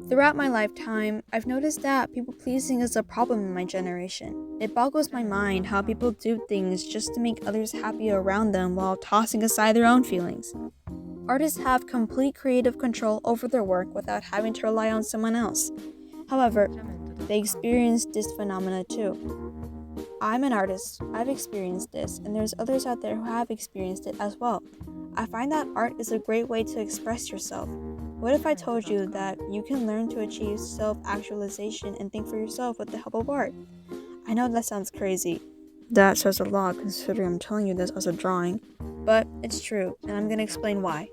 Throughout my lifetime, I've noticed that people-pleasing is a problem in my generation. It boggles my mind how people do things just to make others happy around them while tossing aside their own feelings. Artists have complete creative control over their work without having to rely on someone else. However, they experience this phenomena too. I'm an artist, I've experienced this, and there's others out there who have experienced it as well. I find that art is a great way to express yourself. What if I told you that you can learn to achieve self-actualization and think for yourself with the help of art? I know that sounds crazy. That says a lot considering I'm telling you this as a drawing, but it's true, and I'm going to explain why.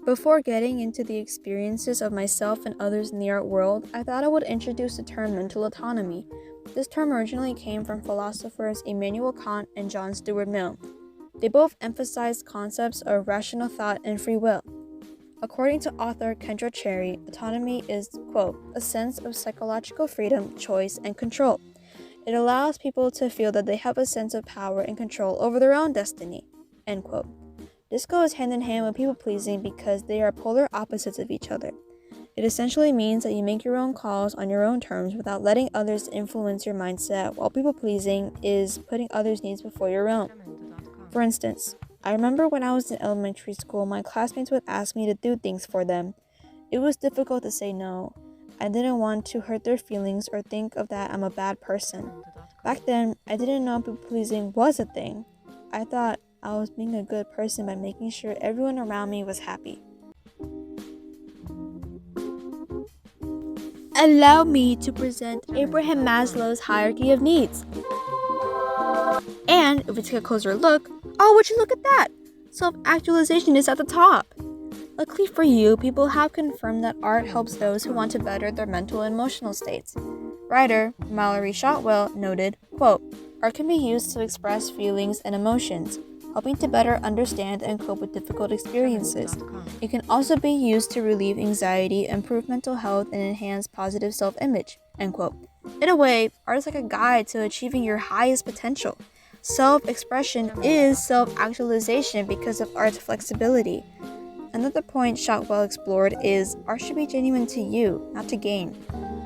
Before getting into the experiences of myself and others in the art world, I thought I would introduce the term mental autonomy. This term originally came from philosophers Immanuel Kant and John Stuart Mill. They both emphasized concepts of rational thought and free will. According to author Kendra Cherry, autonomy is, quote, a sense of psychological freedom, choice, and control. It allows people to feel that they have a sense of power and control over their own destiny, end quote. This goes hand in hand with people-pleasing because they are polar opposites of each other. It essentially means that you make your own calls on your own terms without letting others influence your mindset, while people-pleasing is putting others' needs before your own. For instance, I remember when I was in elementary school, my classmates would ask me to do things for them. It was difficult to say no. I didn't want to hurt their feelings or think of that I'm a bad person. Back then, I didn't know people-pleasing was a thing. I thought I was being a good person by making sure everyone around me was happy. Allow me to present Abraham Maslow's hierarchy of needs. And if we take a closer look, oh, would you look at that? Self-actualization is at the top. Luckily for you, people have confirmed that art helps those who want to better their mental and emotional states. Writer Mallory Shotwell noted, quote, art can be used to express feelings and emotions, helping to better understand and cope with difficult experiences. It can also be used to relieve anxiety, improve mental health, and enhance positive self-image, end quote. In a way, art is like a guide to achieving your highest potential. Self-expression is self-actualization because of art's flexibility. Another point Shotwell explored is art should be genuine to you, not to gain.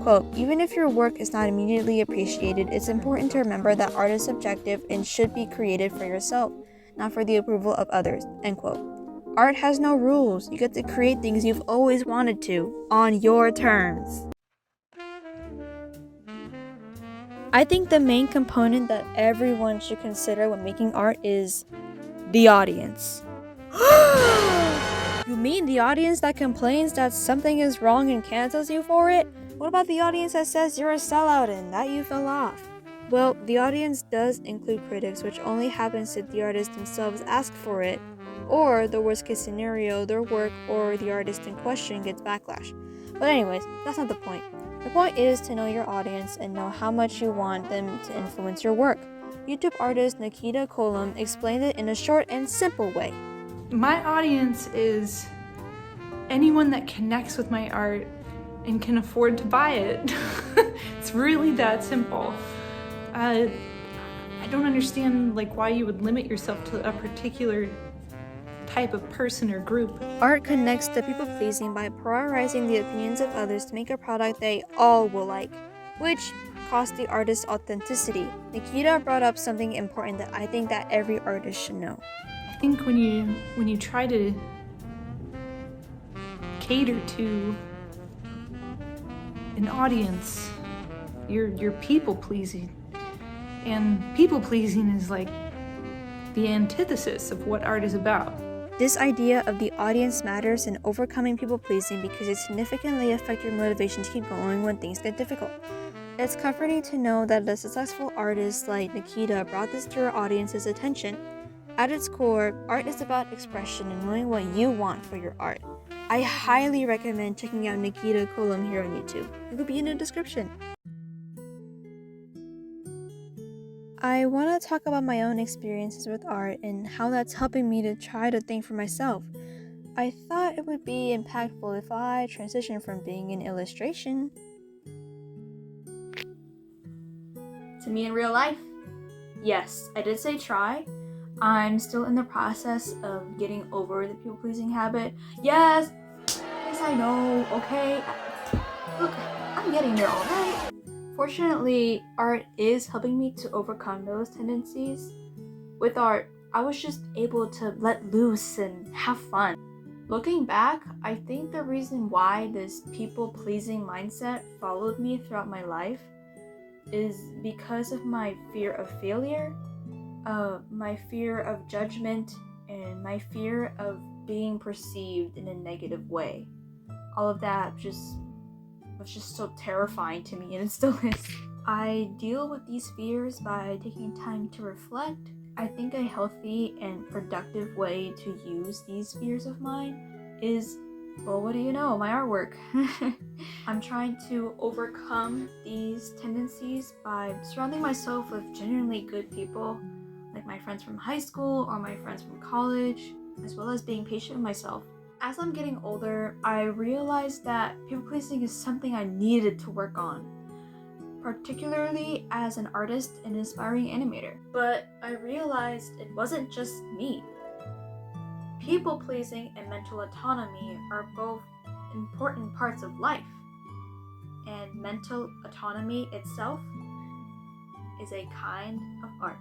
Quote, even if your work is not immediately appreciated, it's important to remember that art is subjective and should be created for yourself, not for the approval of others, end quote. Art has no rules. You get to create things you've always wanted to, on your terms. I think the main component that everyone should consider when making art is the audience. You mean the audience that complains that something is wrong and cancels you for it? What about the audience that says you're a sellout and that you fell off? Well, the audience does include critics, which only happens if the artists themselves ask for it, or the worst case scenario, their work or the artist in question gets backlash. But anyways, that's not the point. The point is to know your audience and know how much you want them to influence your work. YouTube artist Nikita Kolam explained it in a short and simple way. My audience is anyone that connects with my art and can afford to buy it. It's really that simple. I don't understand why you would limit yourself to a particular type of person or group. Art connects to people-pleasing by prioritizing the opinions of others to make a product they all will like, which costs the artist authenticity. Nikita brought up something important that I think that every artist should know. I think when you try to cater to an audience, you're people-pleasing. And people-pleasing is like the antithesis of what art is about. This idea of the audience matters in overcoming people-pleasing because it significantly affects your motivation to keep going when things get difficult. It's comforting to know that a successful artist like Nikita brought this to her audience's attention. At its core, art is about expression and knowing what you want for your art. I highly recommend checking out Nikita Kolam here on YouTube. It will be in the description. I want to talk about my own experiences with art and how that's helping me to try to think for myself. I thought it would be impactful if I transitioned from being an illustration to me in real life. Yes, I did say try. I'm still in the process of getting over the people-pleasing habit. Yes, I know, okay? Look, I'm getting there, alright? Fortunately, art is helping me to overcome those tendencies. With art, I was just able to let loose and have fun. Looking back, I think the reason why this people-pleasing mindset followed me throughout my life is because of my fear of failure, my fear of judgment, and my fear of being perceived in a negative way. All of that was just so terrifying to me, and it still is. I deal with these fears by taking time to reflect. I think a healthy and productive way to use these fears of mine is, well, what do you know, my artwork. I'm trying to overcome these tendencies by surrounding myself with genuinely good people, like my friends from high school or my friends from college, as well as being patient with myself. As I'm getting older, I realized that people pleasing is something I needed to work on, particularly as an artist and inspiring animator. But I realized it wasn't just me. People pleasing and mental autonomy are both important parts of life, and mental autonomy itself is a kind of art.